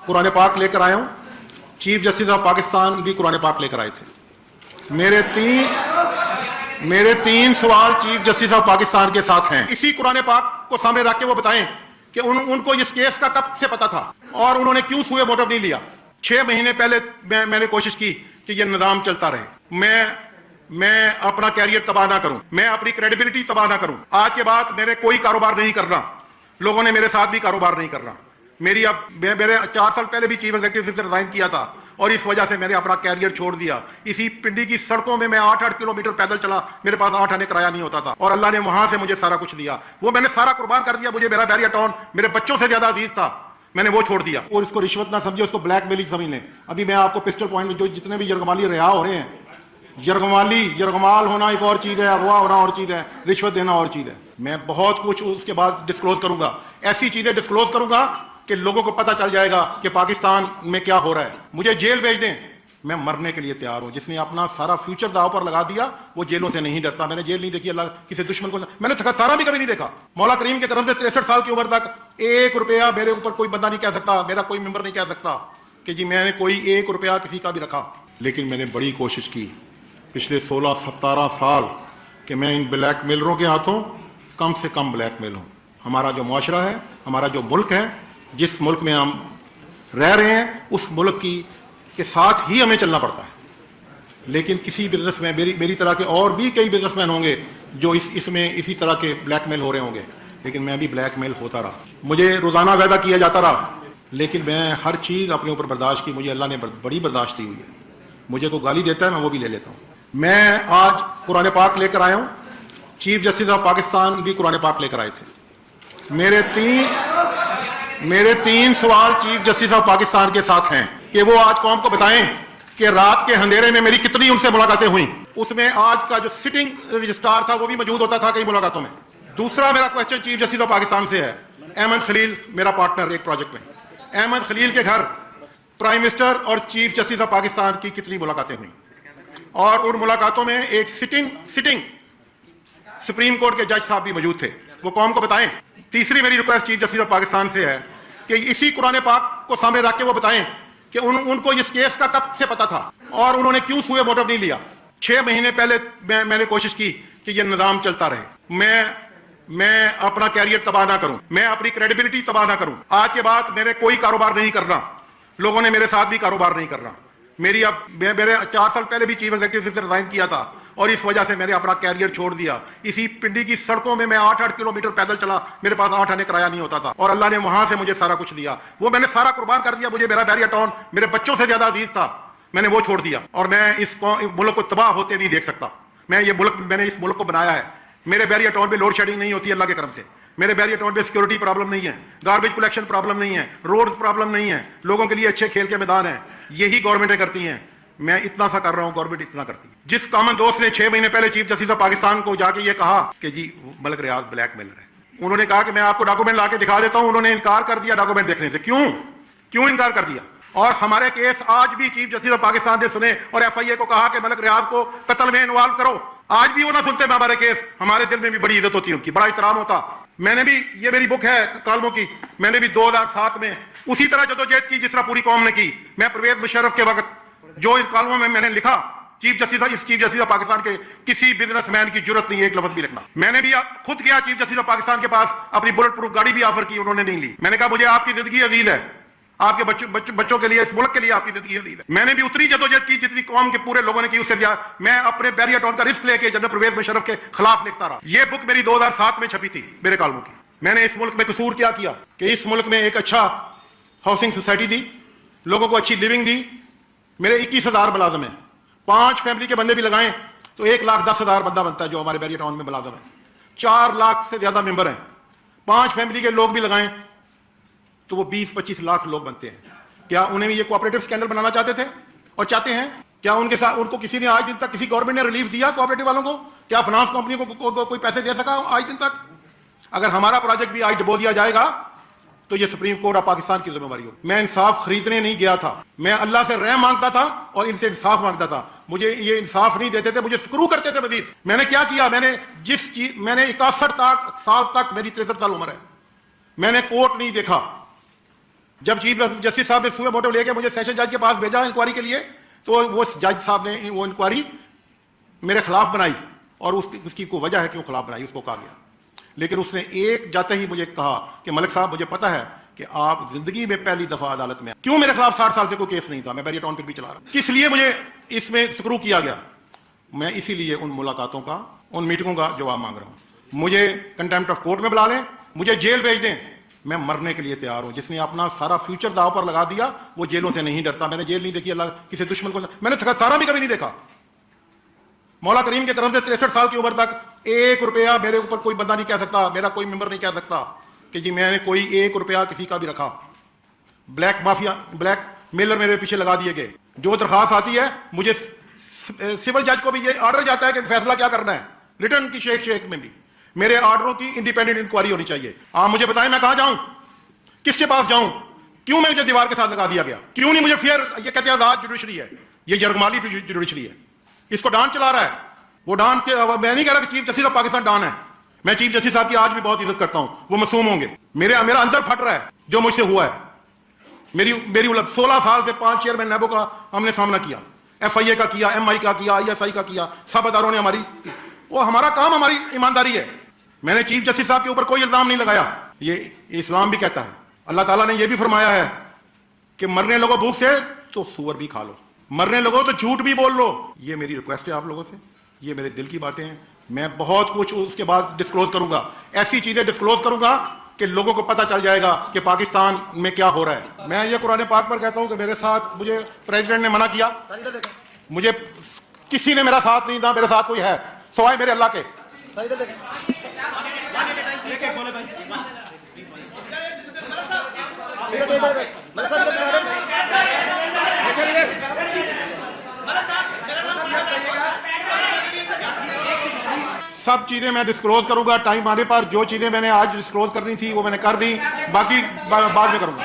قرآن پاک لے کر آیا ہوں. چیف جسٹس آف پاکستان بھی قرآن پاک لے کر آئے تھے. میرے تین سوال چیف جسٹس آف پاکستان کے ساتھ ہیں. اسی قرآن پاک کو سامنے رکھ کے وہ بتائیں کہ ان کو اس کیس کا کب سے پتا تھا اور انہوں نے کیوں سوئے موٹو نہیں لیا. 6 مہینے پہلے میں نے کوشش کی کہ یہ نظام چلتا رہے, میں اپنا کیریئر تباہ نہ کروں, میں اپنی کریڈیبلٹی تباہ نہ کروں. آج کے بعد میرے کوئی کاروبار نہیں کرنا, لوگوں نے میرے ساتھ بھی کاروبار نہیں کرنا. میرے 4 سال پہلے بھی چیف ایگزیکٹو سے ریزائن کیا تھا اور اس وجہ سے میں نے اپنا کیریئر چھوڑ دیا. اسی پنڈی کی سڑکوں میں 8 کلومیٹر پیدل چلا, میرے پاس 8 آنے کرایہ نہیں ہوتا تھا اور اللہ نے وہاں سے مجھے سارا کچھ دیا. وہ میں نے سارا قربان کر دیا. مجھے میرا بیریا ٹاؤن میرے بچوں سے زیادہ عزیز تھا, میں نے وہ چھوڑ دیا. اور اس کو رشوت نہ سمجھے, اس کو بلیک میلنگ سمجھ لیں. ابھی میں آپ کو پسٹل پوائنٹ میں جو جتنے بھی یرغمالی رہا ہو رہے ہیں, یرغمال ہونا ایک اور چیز ہے, اغوا ہونا اور چیز ہے, رشوت دینا اور چیز ہے. میں بہت کچھ اس کے بعد ڈسکلوز کروں گا, ایسی چیزیں ڈسکلوز کروں گا کہ لوگوں کو پتہ چل جائے گا کہ پاکستان میں کیا ہو رہا ہے. مجھے جیل بھیج دیں, میں مرنے کے لیے تیار ہوں. جس نے اپنا سارا فیوچر داؤ پر لگا دیا وہ جیلوں سے نہیں ڈرتا. میں نے جیل نہیں دیکھی, اللہ کسی دشمن کو میں نے تارا بھی کبھی نہیں دیکھا. مولا کریم کے کرم سے 63 سال کی عمر تک 1 روپیہ میرے اوپر کوئی بندہ نہیں کہہ سکتا, میرا کوئی ممبر نہیں کہہ سکتا کہ جی میں نے کوئی 1 روپیہ کسی کا بھی رکھا. لیکن میں نے بڑی کوشش کی پچھلے 16-17 سال کہ میں ان بلیک میلروں کے ہاتھوں کم سے کم بلیک میل ہوں. ہمارا جو معاشرہ ہے, ہمارا جو ملک ہے, جس ملک میں ہم رہ رہے ہیں, اس ملک کے ساتھ ہی ہمیں چلنا پڑتا ہے. لیکن کسی بزنس میں میری طرح کے اور بھی کئی بزنس مین ہوں گے جو اس میں اسی طرح کے بلیک میل ہو رہے ہوں گے, لیکن میں بھی بلیک میل ہوتا رہا. مجھے روزانہ وعدہ کیا جاتا رہا, لیکن میں ہر چیز اپنے اوپر برداشت کی. مجھے اللہ نے بڑی برداشت دی ہوئی ہے. مجھے کوئی گالی دیتا ہے میں وہ بھی لے لیتا ہوں. میں آج قرآن پاک لے کر آیا ہوں. چیف جسٹس آف پاکستان بھی قرآن پاک لے کر آئے تھے. میرے تین سوال چیف جسٹس آف پاکستان کے ساتھ ہیں کہ وہ آج قوم کو بتائیں کہ رات کے اندھیرے میں میری کتنی ان سے ملاقاتیں ہوئیں. اس میں آج کا جو سٹنگ رجسٹرار تھا وہ بھی موجود ہوتا تھا کئی ملاقاتوں میں. دوسرا میرا question chief justice of Pakistan سے ہے. احمد خلیل میرا پارٹنر ایک پروجیکٹ میں, احمد خلیل کے گھر پرائم منسٹر اور چیف جسٹس آف پاکستان کی کتنی ملاقاتیں ہوئیں, اور ان ملاقاتوں میں ایک سٹنگ سپریم کورٹ کے جج صاحب بھی موجود تھے. وہ قوم کو بتائیں. تیسری میری request chief justice of Pakistan سے ہے کہ اسی قرآن پاک کو سامنے رکھ کے وہ بتائیں کہ ان کو اس کیس کا کب سے پتا تھا اور انہوں نے کیوں سوئے موٹو نہیں لیا. 6 مہینے پہلے میں نے کوشش کی کہ یہ نظام چلتا رہے, میں اپنا کیریئر تباہ نہ کروں, میں اپنی کریڈیبلٹی تباہ نہ کروں. آج کے بعد میرے کوئی کاروبار نہیں کرنا, لوگوں نے میرے ساتھ بھی کاروبار نہیں کرنا. میرے 4 سال پہلے بھی چیف ایگزیکٹو سے ریزائن کیا تھا اور اس وجہ سے میں نے اپنا کیریئر چھوڑ دیا. اسی پنڈی کی سڑکوں میں 8 کلومیٹر پیدل چلا, میرے پاس 8 آنے کرایہ نہیں ہوتا تھا اور اللہ نے وہاں سے مجھے سارا کچھ دیا. وہ میں نے سارا قربان کر دیا. مجھے میرا بیریا ٹاؤن میرے بچوں سے زیادہ عزیز تھا, میں نے وہ چھوڑ دیا. اور میں اس ملک کو تباہ ہوتے نہیں دیکھ سکتا. میں نے اس ملک کو بنایا ہے. میرے بیریا ٹاؤن پہ لوڈ شیڈنگ نہیں ہوتی اللہ کے کرم سے. میرے بیریا ٹاؤن پہ سیکورٹی پرابلم نہیں ہے, گاربیج کلیکشن پرابلم نہیں ہے, روڈ پرابلم نہیں ہے, لوگوں کے لیے اچھے کھیل کے میدان ہیں. یہی گورنمنٹیں کرتی ہیں. میں اتنا سا کر رہا ہوں, گورنمنٹ اتنا کرتی ہے. جس کامن دوست نے 6 مہینے پہلے چیف جسٹس آف پاکستان کو جا کے یہ کہا کہ جی ملک ریاض بلیک میلر ہے, انہوں نے کہا کہ میں آپ کو ڈاکومنٹ لا کے دکھا دیتا ہوں. انہوں نے انکار کر دیا ڈاکومنٹ دیکھنے سے. کیوں انکار کر دیا؟ اور ہمارے کیس آج بھی چیف جسٹس آف پاکستان نے سنے اور FIA کو کہا کہ ملک ریاض کو قتل میں انوالو کرو. آج بھی وہ نہ سنتے ہمارے کیس. ہمارے دل میں بھی بڑی عزت ہوتی ہے ان کی, بڑا احترام ہوتا. میں نے بھی, یہ میری بک ہے کالموں کی, میں نے بھی 2007 میں اسی طرح جدوجہد کی جس طرح پوری قوم نے کی. میں پرویز مشرف کے وقت جو ان کالموں میں نے لکھا, چیف جسٹس آف پاکستان کے کسی بزنس مین کی جرت نہیں ایک لفظ بھی لکھنا. میں نے بھی خود کیا چیف جسٹس آف پاکستان کے پاس, اپنی بلٹ پروف گاڑی بھی آفر کی, انہوں نے نہیں لی. میں نے کہا مجھے آپ کی زندگی عزیز ہے, آپ کے بچوں کے لیے, اس ملک کے لیے آپ کی زندگی عزیز ہے. میں نے بھی اتنی جدوجہد کی جتنی قوم کے پورے لوگوں نے کی, اس سے زیادہ میں اپنے بیریا ٹاؤن کا رسک لے کے جنرل پرویز مشرف کے خلاف لکھتا رہا. یہ بک میری 2007 میں چھپی تھی میرے کالموں کی. میں نے اس ملک میں قصور کیا کہ اس ملک میں ایک اچھا ہاؤسنگ سوسائٹی دی, لوگوں کو اچھی لیونگ دی. میرے 21,000 ملازم ہیں. 5 فیملی کے بندے بھی لگائیں تو 1,10,000 بندہ بنتا ہے جو ہمارے بیریا ٹاؤن میں ملازم ہے. 4 لاکھ سے زیادہ ممبر ہیں. 5 فیملی کے لوگ بھی لگائیں تو وہ 20-25 لاکھ لوگ بنتے ہیں. کیا انہیں بھی یہ کوآپریٹو اسکینڈل بنانا چاہتے تھے اور چاہتے ہیں؟ کیا ان کے ساتھ ان کو کسی نے آج دن تک کسی گورنمنٹ نے ریلیف دیا کوآپریٹو والوں کو؟ کیا فنانس کمپنی کو کوئی پیسے دے سکا آج دن تک؟ اگر ہمارا پروجیکٹ بھی آج ڈبو دیا جائے گا تو یہ سپریم کورٹ آف پاکستان کی ذمہ داری ہو. میں انصاف خریدنے نہیں گیا تھا, میں اللہ سے رحم مانگتا تھا اور ان سے انصاف مانگتا تھا. مجھے یہ انصاف نہیں دیتے تھے, مجھے سکرو کرتے تھے مزید. میں نے کیا کیا؟ میں نے 61 سال تک, میری 63 سال عمر ہے, میں نے کورٹ نہیں دیکھا. جب چیف جسٹس صاحب نے سوئے موٹو لے کے مجھے سیشن جج کے پاس بھیجا انکوائری کے لیے, تو وہ جج صاحب نے وہ انکوائری میرے خلاف بنائی, اور اس کی کوئی وجہ ہے کیوں خلاف بنائی, اس کو کہا گیا. لیکن اس نے ایک جاتے ہی مجھے کہا کہ ملک صاحب مجھے پتا ہے کہ آپ زندگی میں پہلی دفعہ عدالت میں, کیوں میرے خلاف 60 سال سے کوئی کیس نہیں تھا, میں بیری ٹاؤن پھر بھی چلا رہا ہوں, کس لیے مجھے اس میں سکرو کیا گیا. میں اسی لیے ان ملاقاتوں کا, ان میٹنگوں کا جواب مانگ رہا ہوں. مجھے کنٹیمپٹ آف کورٹ میں بلا لیں, مجھے جیل بھیج دیں, میں مرنے کے لیے تیار ہوں. جس نے اپنا سارا فیوچر داؤ پر لگا دیا وہ جیلوں سے نہیں ڈرتا. میں نے جیل نہیں دیکھی, اللہ کسی دشمن کو میں نے تارا بھی کبھی نہیں دیکھا. مولا کریم کے کرم سے 63 سال کی عمر تک 1 روپیہ میرے اوپر کوئی بندہ نہیں کہہ سکتا, میرا کوئی ممبر نہیں کہہ سکتا کہ جی میں نے کوئی 1 روپیہ کسی کا بھی رکھا. بلیک مافیا, بلیک میلر میرے پیچھے لگا دیے گئے. جو درخواست آتی ہے مجھے سول جج کو بھی یہ آرڈر جاتا ہے کہ فیصلہ کیا کرنا ہے, ریٹرن کی شیک میں بھی میرے آرڈروں کی انڈیپینڈنٹ انکوائری ہونی چاہیے. آپ مجھے بتائیں میں کہاں جاؤں, کس کے پاس جاؤں, کیوں میں مجھے دیوار کے ساتھ لگا دیا گیا, کیوں نہیں مجھے فیئر, یہ کہتے ہیں آزاد جوڈیشری ہے, یہ یرغمالی جوڈیشری ہے, اس کو ڈان چلا رہا ہے. وہ ڈان کے, میں نہیں کہہ رہا کہ chief justice of Pakistan don ہے, میں چیف جسٹس صاحب کی آج بھی بہت عزت کرتا ہوں, وہ معصوم ہوں گے. میرا اندر پھٹ رہا ہے جو مجھ سے ہوا ہے. میری 16 سال سے 5 چیئرمین نیبو کا ہم نے سامنا کیا, ایف آئی اے کا کیا, ایم آئی کا کیا, آئی ایس آئی کا کیا, سب اداروں نے ہماری, وہ ہمارا کام ہماری ایمانداری ہے. میں نے چیف جسٹس صاحب کے اوپر کوئی الزام نہیں لگایا. یہ اسلام بھی کہتا ہے, اللہ تعالیٰ نے یہ بھی فرمایا ہے کہ مرنے لگو بھوک سے تو سور بھی کھا لو, مرنے لگو تو جھوٹ بھی بول لو. یہ میری ریکویسٹ ہے آپ لوگوں سے, یہ میرے دل کی باتیں ہیں. میں بہت کچھ اس کے بعد ڈسکلوز کروں گا, ایسی چیزیں ڈسکلوز کروں گا کہ لوگوں کو پتہ چل جائے گا کہ پاکستان میں کیا ہو رہا ہے. میں یہ قرآن پاک پر کہتا ہوں کہ میرے ساتھ, مجھے پریزیڈنٹ نے منع کیا, مجھے کسی نے میرا ساتھ نہیں تھا, میرے ساتھ کوئی ہے سوائے میرے اللہ کے. سب چیزیں میں ڈسکلوز کروں گا ٹائم آنے پر. جو چیزیں میں نے آج ڈسکلوز کرنی تھی وہ میں نے کر دی, باقی بعد میں کروں گا.